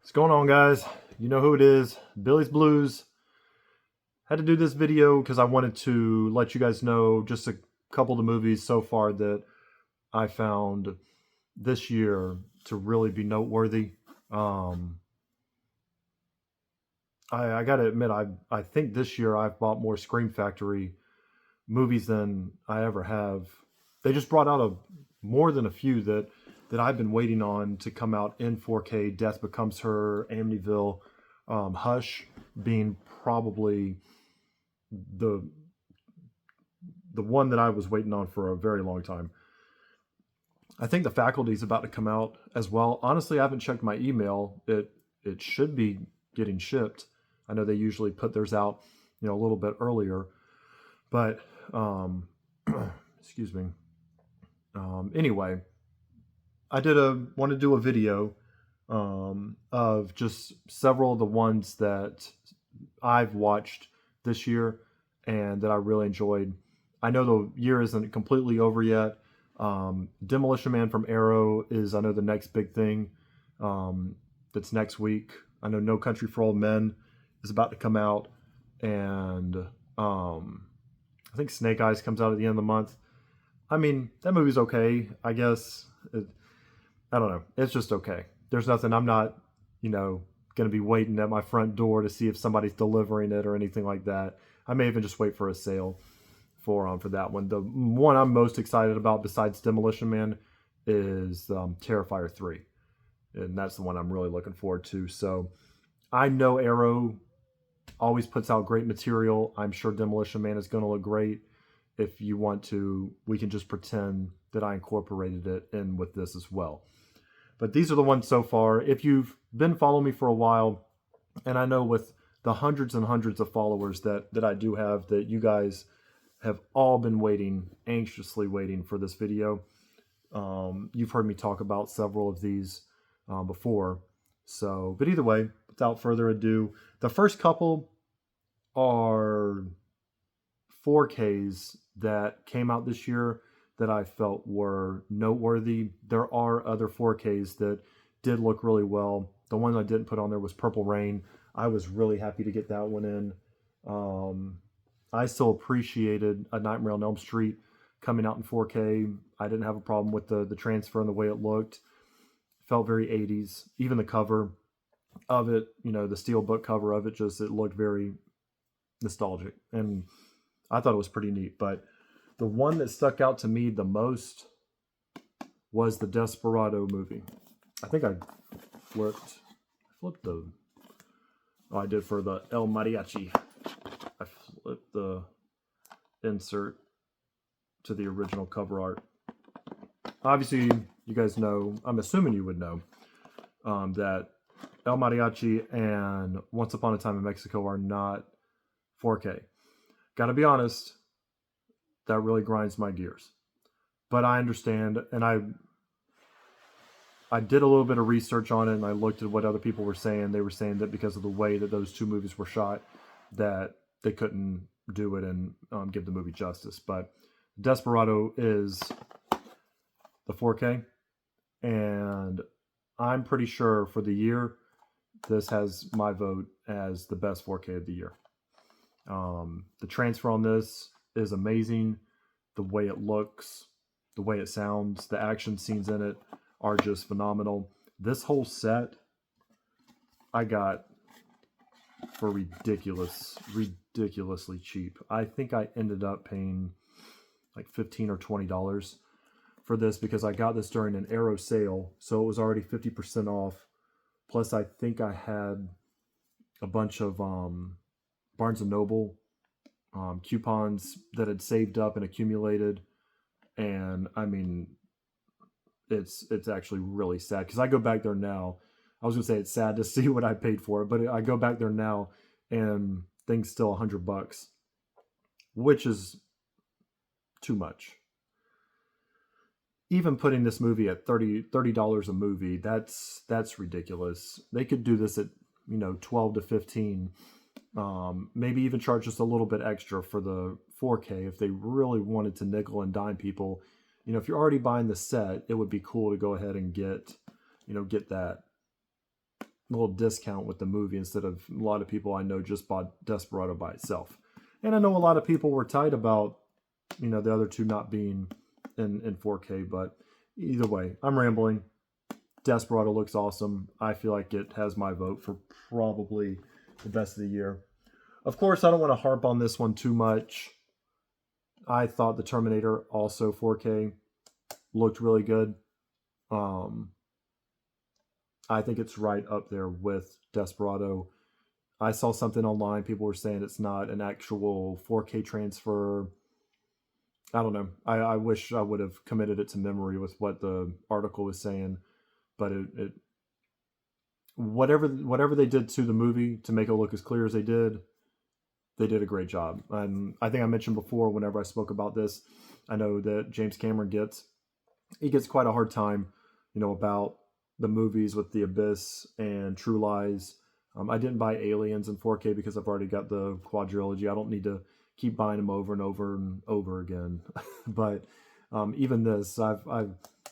What's going on, guys? You know who it is. Billy's Blues. Had to do this video because I wanted to let you guys know just a couple of the movies so far that I found this year to really be noteworthy. Um, I got to admit, I think this year I've bought more Scream Factory movies than I ever have. They just brought out more than a few that I've been waiting on to come out in 4K. Death Becomes Her, Amityville, Hush being probably the the one that I was waiting on for a very long time. I think The Faculty is about to come out as well. Honestly, I haven't checked my email. It should be getting shipped. I know they usually put theirs out, a little bit earlier, but excuse me. Anyway, I want to do a video of just several of the ones that I've watched this year and that I really enjoyed. I know the year isn't completely over yet. Demolition Man from Arrow is, I know, the next big thing that's next week. I know No Country for Old Men is about to come out, and I think Snake Eyes comes out at the end of the month. I mean, that movie's okay, I guess. I don't know. It's just okay. There's nothing. I'm not, going to be waiting at my front door to see if somebody's delivering it or anything like that. I may even just wait for a sale for that one. The one I'm most excited about besides Demolition Man is Terrifier 3. And that's the one I'm really looking forward to. So I know Arrow always puts out great material. I'm sure Demolition Man is going to look great. If you want to, we can just pretend that I incorporated it in with this as well. But these are the ones so far. If you've been following me for a while, and I know with the hundreds and hundreds of followers that I do have, that you guys have all been waiting, anxiously waiting for this video. You've heard me talk about several of these before. So, but either way, without further ado, the first couple are 4Ks that came out this year that I felt were noteworthy. There are other 4Ks that did look really well. The one I didn't put on there was Purple Rain. I was really happy to get that one in. I still appreciated A Nightmare on Elm Street coming out in 4K. I didn't have a problem with the transfer and the way it looked. Felt very 80s. Even the cover of it, the steelbook cover of it, it looked very nostalgic. And I thought it was pretty neat. But the one that stuck out to me the most was the Desperado movie. I think I flipped the... Oh, I did for the El Mariachi. I flipped the insert to the original cover art. Obviously, you guys know, I'm assuming you would know, that El Mariachi and Once Upon a Time in Mexico are not 4K. Gotta be honest, that really grinds my gears. But I understand, and I did a little bit of research on it, and I looked at what other people were saying. They were saying that because of the way that those two movies were shot, that they couldn't do it and give the movie justice. But Desperado is the 4K, and I'm pretty sure for the year, this has my vote as the best 4K of the year. The transfer on this is amazing. The way it looks, the way it sounds, the action scenes in it are just phenomenal. This whole set I got for ridiculously cheap. I think I ended up paying like $15 or $20 for this because I got this during an Arrow sale, so it was already 50% off. Plus, I think I had a bunch of Barnes and Noble coupons that had saved up and accumulated, and I mean, it's actually really sad because I go back there now. I was gonna say it's sad to see what I paid for it, but I go back there now and things still $100, which is too much. Even putting this movie at $30 a movie, that's ridiculous. They could do this at 12 to 15. Maybe even charge just a little bit extra for the 4K if they really wanted to nickel and dime people. If you're already buying the set, it would be cool to go ahead and get that little discount with the movie instead of a lot of people I know just bought Desperado by itself. And I know a lot of people were tight about, the other two not being in 4K, but either way, I'm rambling. Desperado looks awesome. I feel like it has my vote for probably the best of the year. Of course, I don't want to harp on this one too much. I thought the Terminator, also 4K, looked really good. I think it's right up there with Desperado. I saw something online. People were saying it's not an actual 4K transfer. I don't know. I wish I would have committed it to memory with what the article was saying, but it whatever they did to the movie to make it look as clear as they did a great job. And I think I mentioned before, whenever I spoke about this, I know that James Cameron gets quite a hard time, about the movies with The Abyss and True Lies. I didn't buy Aliens in 4K because I've already got the quadrilogy. I don't need to keep buying them over and over and over again. But even this, I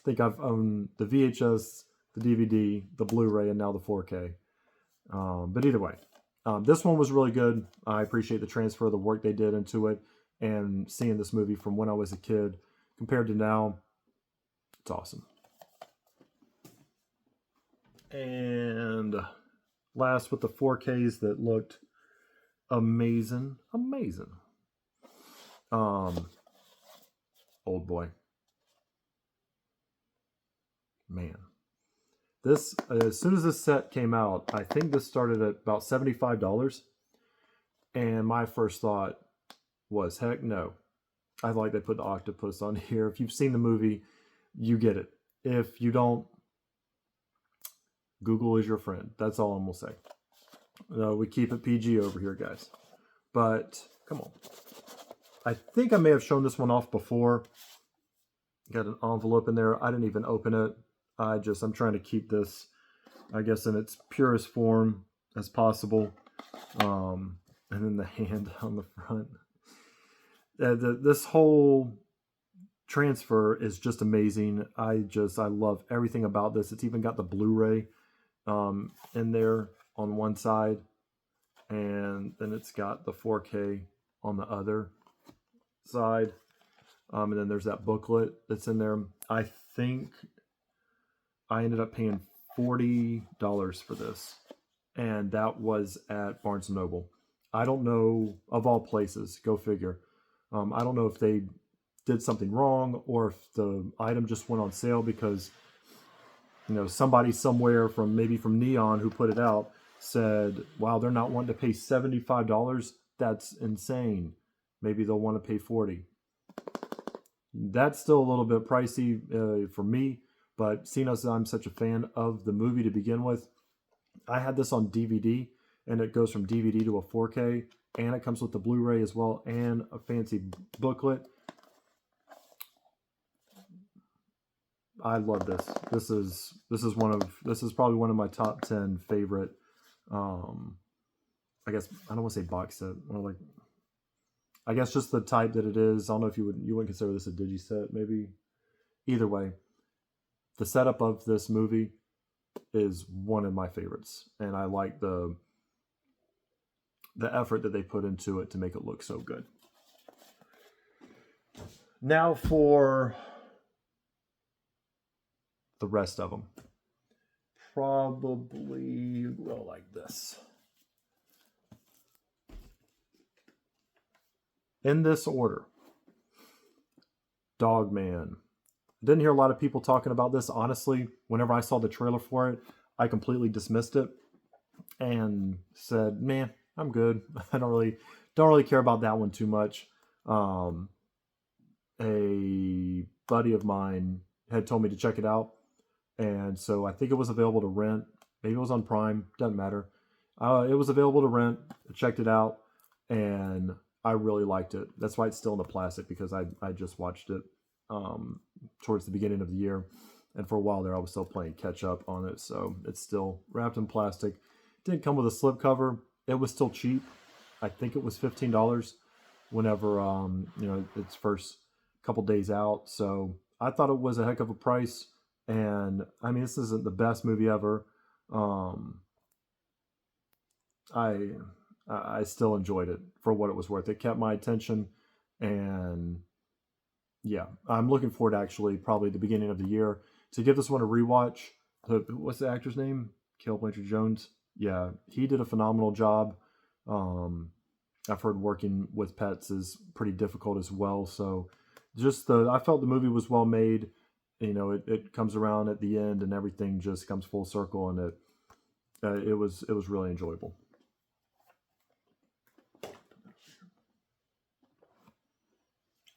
think I've owned the VHS, the DVD, the Blu-ray, and now the 4K. But either way, this one was really good. I appreciate the transfer, the work they did into it, and seeing this movie from when I was a kid compared to now, it's awesome. And last with the 4Ks that looked amazing. Old Boy. Man. This, as soon as this set came out, I think this started at about $75. And my first thought was, heck no. I like they put the octopus on here. If you've seen the movie, you get it. If you don't, Google is your friend. That's all I'm going to say. We keep it PG over here, guys. But, come on. I think I may have shown this one off before. Got an envelope in there. I didn't even open it. I'm trying to keep this, I guess, in its purest form as possible. And then the hand on the front. This whole transfer is just amazing. I love everything about this. It's even got the Blu-ray in there on one side, and then it's got the 4K on the other side, and then there's that booklet that's in there. I think I ended up paying $40 for this, and that was at Barnes & Noble. I don't know, of all places, go figure. I don't know if they did something wrong or if the item just went on sale because somebody somewhere from Neon who put it out said, wow, they're not wanting to pay $75. That's insane. Maybe they'll want to pay $40. That's still a little bit pricey for me, but seeing as I'm such a fan of the movie to begin with, I had this on DVD, and it goes from DVD to a 4K, and it comes with the Blu-ray as well, and a fancy booklet. I love this. This is probably one of my top 10 favorite. I guess I don't want to say box set. I guess just the type that it is. I don't know if you wouldn't consider this a digiset, maybe. Either way, the setup of this movie is one of my favorites, and I like the effort that they put into it to make it look so good. Now for the rest of them. Probably go like this. In this order. Dogman. Didn't hear a lot of people talking about this. Honestly, whenever I saw the trailer for it, I completely dismissed it and said, man, I'm good. I don't really care about that one too much. A buddy of mine had told me to check it out. And so I think it was available to rent. Maybe it was on Prime. Doesn't matter. It was available to rent. I checked it out. And I really liked it. That's why it's still in the plastic, because I just watched it towards the beginning of the year. And for a while there, I was still playing catch up on it. So it's still wrapped in plastic. Didn't come with a slipcover. It was still cheap. I think it was $15 whenever, its first couple days out. So I thought it was a heck of a price. And I mean, this isn't the best movie ever. I I still enjoyed it for what it was worth. It kept my attention, and yeah, I'm looking forward to actually probably the beginning of the year to give this one a rewatch. What's the actor's name? Cale Blanchard Jones. Yeah, he did a phenomenal job. Um, I've heard working with pets is pretty difficult as well. So just I felt the movie was well made. You know, it comes around at the end and everything just comes full circle, and it was really enjoyable.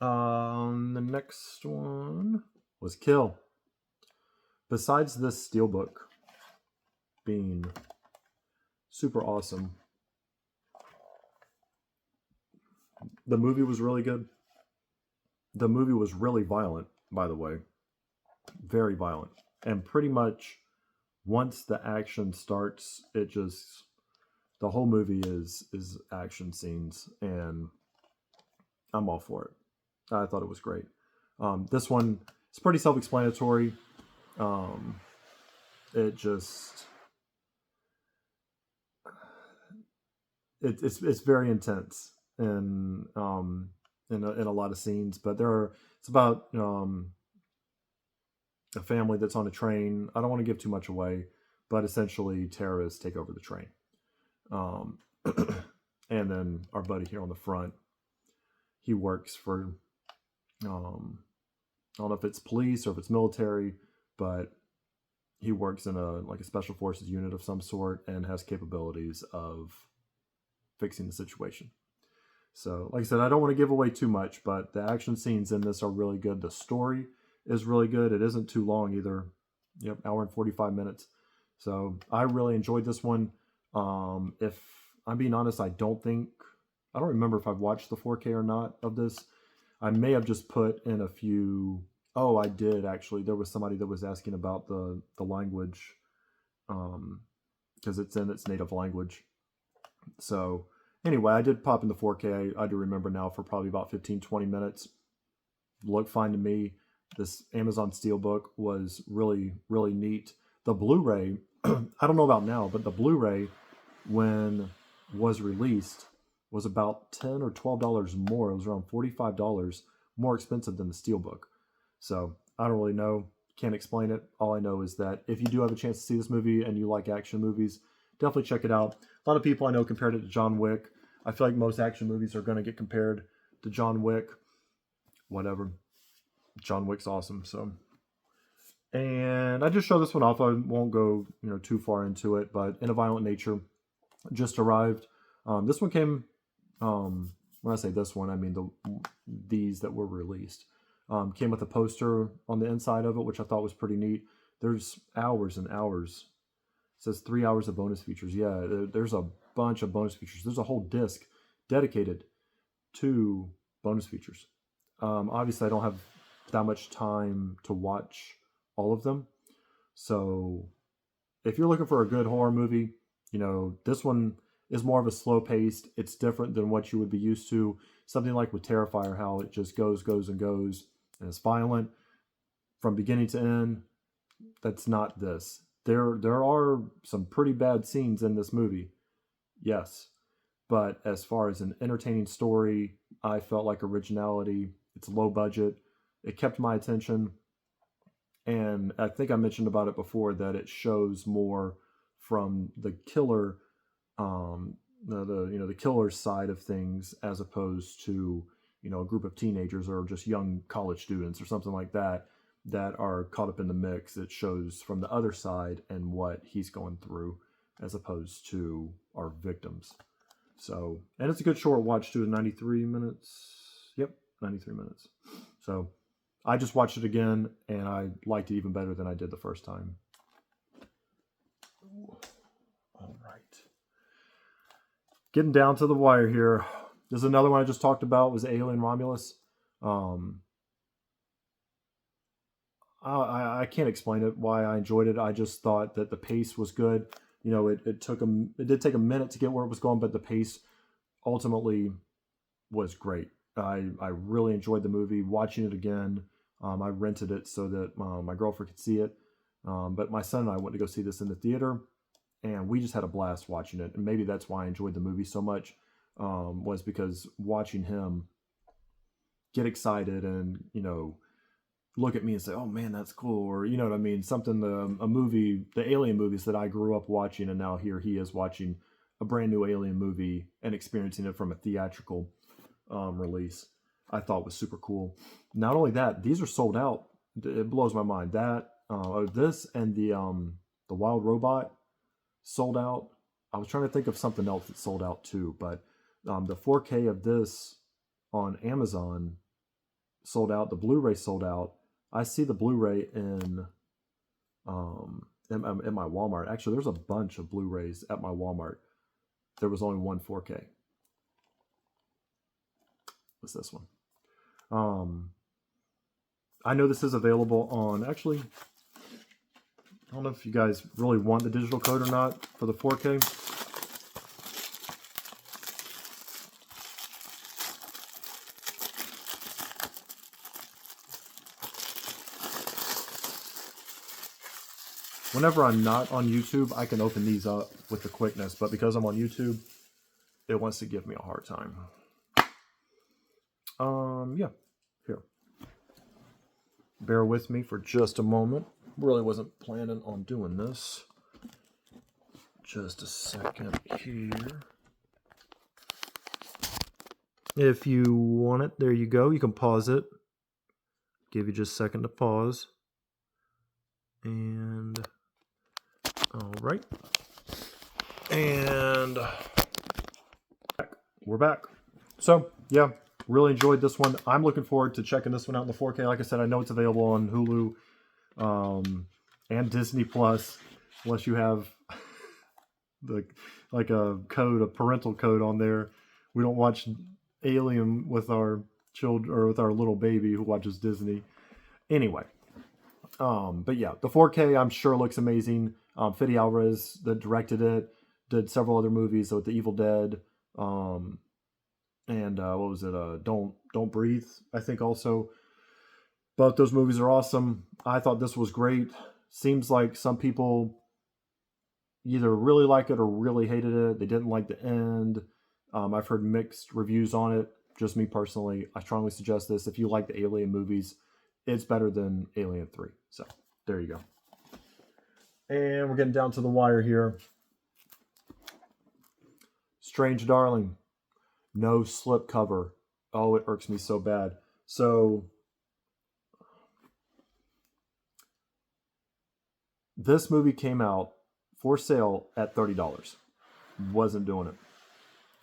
The next one was Kill. Besides this steelbook being super awesome, the movie was really good. The movie was really violent, by the way, very violent, and pretty much once the action starts, it just the whole movie is action scenes, and I'm all for it. I thought it was great. This one is pretty self-explanatory. Um, it just it's very intense in a lot of scenes, but it's about a family that's on a train. I don't want to give too much away, but essentially terrorists take over the train. Um, and then our buddy here on the front, he works for I don't know if it's police or if it's military, but he works in a special forces unit of some sort and has capabilities of fixing the situation. So, like I said, I don't want to give away too much, but the action scenes in this are really good. The story is really good. It isn't too long either. Yep, hour and 45 minutes. So I really enjoyed this one. If I'm being honest, I don't remember if I've watched the 4K or not of this. I may have just put in a few. Oh, I did actually. There was somebody that was asking about the language, because it's in its native language. So anyway, I did pop in the 4K. I do remember now for probably about 15, 20 minutes. Looked fine to me. This Amazon Steelbook was really, really neat. The Blu-ray, I don't know about now, but the Blu-ray, when was released, was about $10 or $12 more. It was around $45 more expensive than the Steelbook. So I don't really know. Can't explain it. All I know is that if you do have a chance to see this movie and you like action movies, definitely check it out. A lot of people I know compared it to John Wick. I feel like most action movies are going to get compared to John Wick. Whatever. John Wick's awesome. So, and I just show this one off. I won't go too far into it, but In a Violent Nature just arrived. This one came. When I say this one, I mean these that were released. Came with a poster on the inside of it, which I thought was pretty neat. There's hours and hours. It says 3 hours of bonus features. Yeah, there's a bunch of bonus features. There's a whole disc dedicated to bonus features. Obviously, I don't have that much time to watch all of them. So if you're looking for a good horror movie, this one is more of a slow paced. It's different than what you would be used to. Something like with Terrifier, how it just goes, and goes, and it's violent from beginning to end. That's not this. There are some pretty bad scenes in this movie, yes, but as far as an entertaining story, I felt like originality. It's low budget. It kept my attention, and I think I mentioned about it before that it shows more from the killer, the killer's side of things as opposed to a group of teenagers or just young college students or something like that are caught up in the mix. It shows from the other side and what he's going through as opposed to our victims. So, and it's a good short watch too, 93 minutes. Yep, 93 minutes. So I just watched it again and I liked it even better than I did the first time. All right. Getting down to the wire here. There's another one I just talked about was Alien Romulus. I can't explain it why I enjoyed it. I just thought that the pace was good. It did take a minute to get where it was going, but the pace ultimately was great. I really enjoyed the movie. Watching it again, I rented it so that my girlfriend could see it. But my son and I went to go see this in the theater, and we just had a blast watching it. And maybe that's why I enjoyed the movie so much, was because watching him get excited and, you know, look at me and say, "Oh man, that's cool," or you know what I mean, something, a movie, the Alien movies that I grew up watching, and now here he is watching a brand new Alien movie and experiencing it from a theatrical release. I thought was super cool. Not only that, these are sold out. It blows my mind that this and the Wild Robot sold out. I was trying to think of something else that sold out too, but the 4K of this on Amazon sold out. The Blu-ray sold out. I see the Blu-ray in my Walmart. Actually, there's a bunch of Blu-rays at my Walmart. There was only one 4K. What's this one? I know this is available on, actually, I don't know if you guys really want the digital code or not for the 4K. Whenever I'm not on YouTube, I can open these up with the quickness, but because I'm on YouTube, it wants to give me a hard time. Yeah, here. Bear with me for just a moment. Really wasn't planning on doing this. Just a second here. If you want it, there you go. You can pause it. Give you just a second to pause. And all right. And we're back. So, yeah, really enjoyed this one. I'm looking forward to checking this one out in the 4K. Like I said, I know it's available on Hulu and Disney Plus, unless you have a parental code on there. We don't watch Alien with our children or with our little baby who watches Disney. Anyway, but yeah, the 4K I'm sure looks amazing. Fede Alvarez that directed it did several other movies with The Evil Dead, and what was it? Don't Breathe, I think also. Both those movies are awesome. I thought this was great. Seems like some people either really like it or really hated it. They didn't like the end. I've heard mixed reviews on it. Just me personally, I strongly suggest this. If you like the Alien movies, it's better than Alien 3. So there you go. And we're getting down to the wire here. Strange Darling. No slipcover. Oh, it irks me so bad. So this movie came out for sale at $30. Wasn't doing it.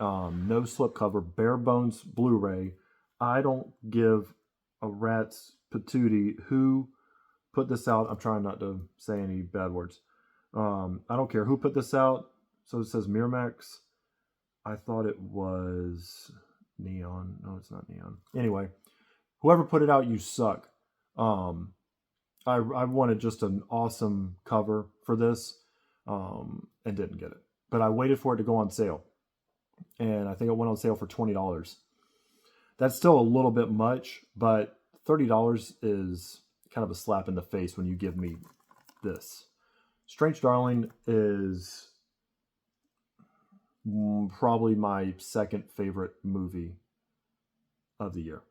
No slipcover, bare bones Blu-ray. I don't give a rat's patootie who put this out. I'm trying not to say any bad words. I don't care who put this out. So it says Miramax. I thought it was Neon. No, it's not Neon. Anyway, whoever put it out, you suck. I wanted just an awesome cover for this, and didn't get it. But I waited for it to go on sale, and I think it went on sale for $20. That's still a little bit much, but $30 is kind of a slap in the face when you give me this. Strange Darling is probably my second favorite movie of the year.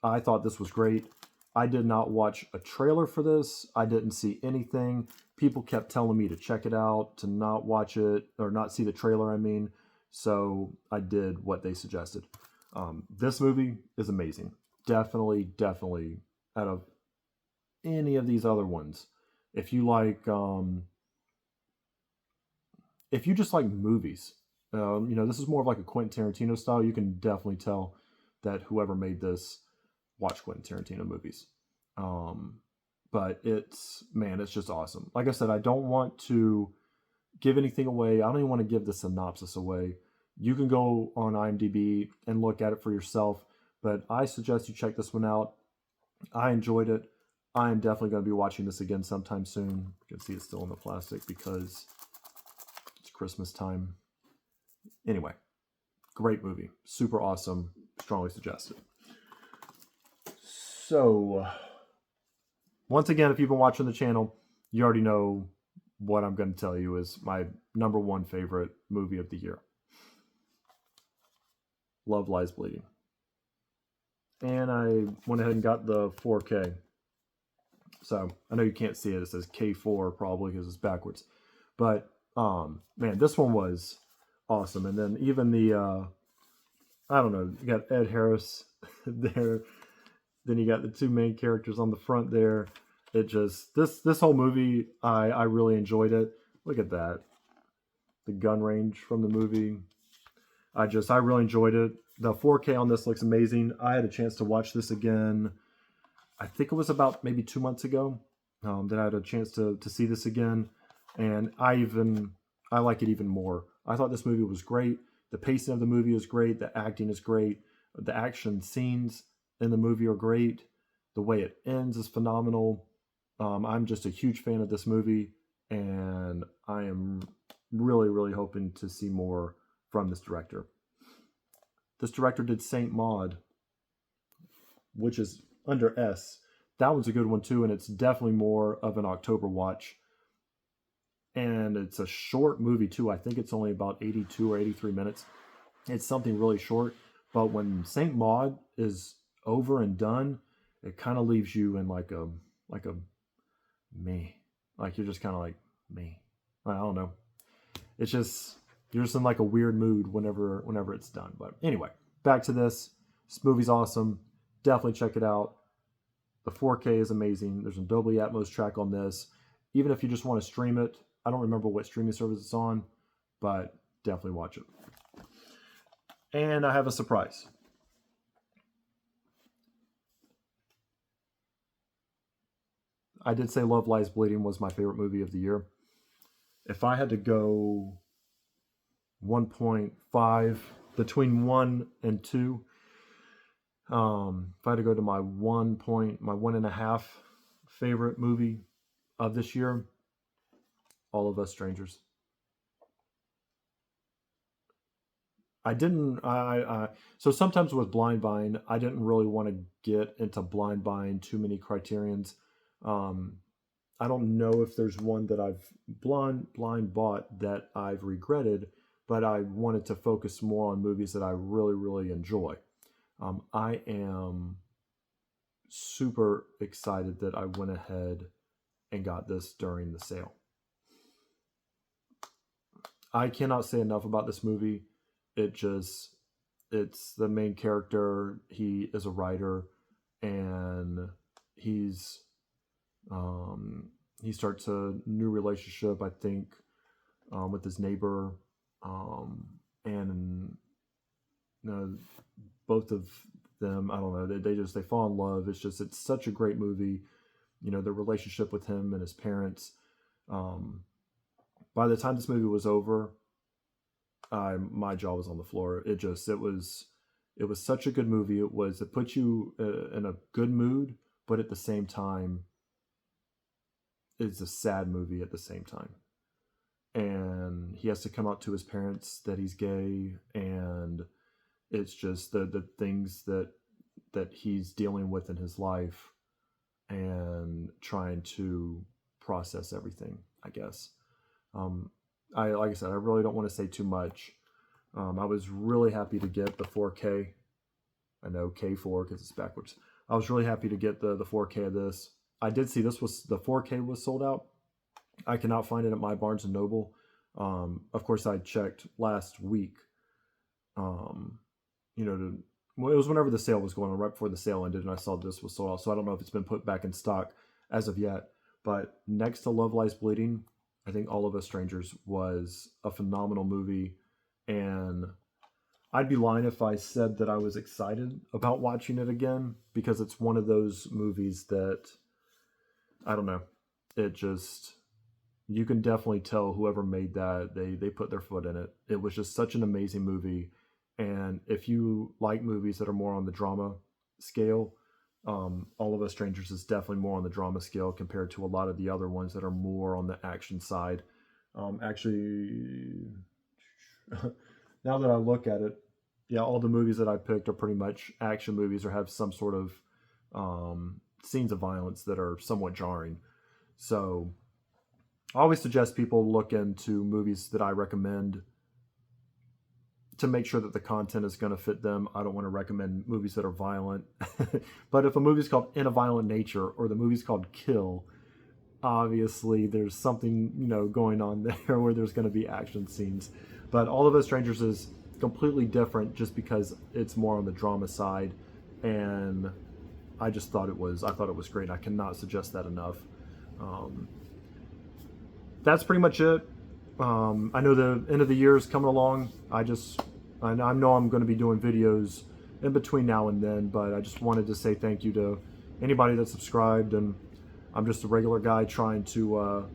I thought this was great. I did not watch a trailer for this. I didn't see anything. People kept telling me to check it out, to not watch it, or not see the trailer, I mean. So I did what they suggested. This movie is amazing. Definitely out of any of these other ones. If you like, if you just like movies, this is more of like a Quentin Tarantino style. You can definitely tell that whoever made this watched Quentin Tarantino movies. But it's just awesome. Like I said, I don't want to give anything away. I don't even want to give the synopsis away. You can go on IMDb and look at it for yourself, but I suggest you check this one out. I enjoyed it. I am definitely going to be watching this again sometime soon. You can see it's still in the plastic because it's Christmas time. Anyway, great movie. Super awesome. Strongly suggested. So, once again, if you've been watching the channel, you already know what I'm going to tell you is my number one favorite movie of the year. Love Lies Bleeding. And I went ahead and got the 4K. So I know you can't see it. It says K4 probably because it's backwards. But man, this one was awesome. And then even the I don't know, you got Ed Harris there. Then you got the two main characters on the front there. It just this whole movie, I really enjoyed it. Look at that, the gun range from the movie. I really enjoyed it. The 4K on this looks amazing. I had a chance to watch this again. I think it was about maybe 2 months ago that I had a chance to see this again, and I like it even more. I thought this movie was great. The pacing of the movie is great. The acting is great. The action scenes in the movie are great. The way it ends is phenomenal. I'm just a huge fan of this movie, and I am really, really hoping to see more from this director. This director did Saint Maud, which is under S. That one's a good one too, and it's definitely more of an October watch. And it's a short movie too. I think it's only about 82 or 83 minutes. It's something really short, but when Saint Maud is over and done, it kind of leaves you in like a me. Like you're just kind of like me. I don't know. It's just you're just in like a weird mood whenever it's done. But anyway, back to this. This movie's awesome. Definitely check it out. The 4K is amazing. There's a Dolby Atmos track on this. Even if you just want to stream it, I don't remember what streaming service it's on, but definitely watch it. And I have a surprise. I did say Love Lies Bleeding was my favorite movie of the year. If I had to go 1.5 between 1 and 2, if I had to go to my 1.5 favorite movie of this year, All of Us Strangers. I didn't. So sometimes with blind buying, I didn't really want to get into blind buying too many criterions. Um, I don't know if there's one that I've blind bought that I've regretted, but I wanted to focus more on movies that I really, really enjoy. I am super excited that I went ahead and got this during the sale. I cannot say enough about this movie. It's the main character. He is a writer, and he's he starts a new relationship, I think, with his neighbor, and both of them, I don't know, they fall in love. It's such a great movie. The relationship with him and his parents. By the time this movie was over, my jaw was on the floor. It was such a good movie. It put you in a good mood, but at the same time, it's a sad movie at the same time. And he has to come out to his parents that he's gay, and it's just the things that he's dealing with in his life and trying to process everything, I guess. Like I said, I really don't want to say too much. I was really happy to get the 4K. I know K4 because it's backwards. I was really happy to get the 4K of this. I did see the 4K was sold out. I cannot find it at my Barnes and Noble. Of course, I checked last week. Well, it was whenever the sale was going on, right before the sale ended, and I saw this was sold out. So I don't know if it's been put back in stock as of yet. But next to Love Lies Bleeding, I think All of Us Strangers was a phenomenal movie, and I'd be lying if I said that I was excited about watching it again, because it's one of those movies that, I don't know, you can definitely tell whoever made that, they put their foot in it. It was just such an amazing movie, and if you like movies that are more on the drama scale, All of Us Strangers is definitely more on the drama scale compared to a lot of the other ones that are more on the action side. Actually, now that I look at it, yeah, all the movies that I picked are pretty much action movies or have some sort of scenes of violence that are somewhat jarring. So I always suggest people look into movies that I recommend to make sure that the content is going to fit them. I don't want to recommend movies that are violent. But if a movie's called In a Violent Nature or the movie's called Kill, obviously there's something, going on there where there's going to be action scenes. But All of Us Strangers is completely different just because it's more on the drama side, and I thought it was great. I cannot suggest that enough. Um, that's pretty much it. I know the end of the year is coming along. I know I'm going to be doing videos in between now and then, but I just wanted to say thank you to anybody that subscribed. And I'm just a regular guy trying to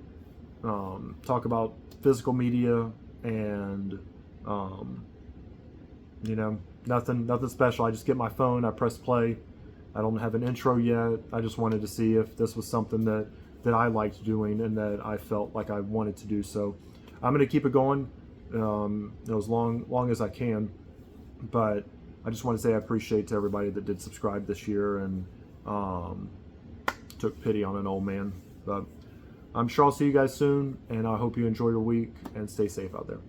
talk about physical media, and nothing special. I just get my phone, I press play. I don't have an intro yet. I just wanted to see if this was something that I liked doing and that I felt like I wanted to do. So I'm going to keep it going as long as I can. But I just want to say I appreciate to everybody that did subscribe this year and took pity on an old man. But I'm sure I'll see you guys soon, and I hope you enjoy your week and stay safe out there.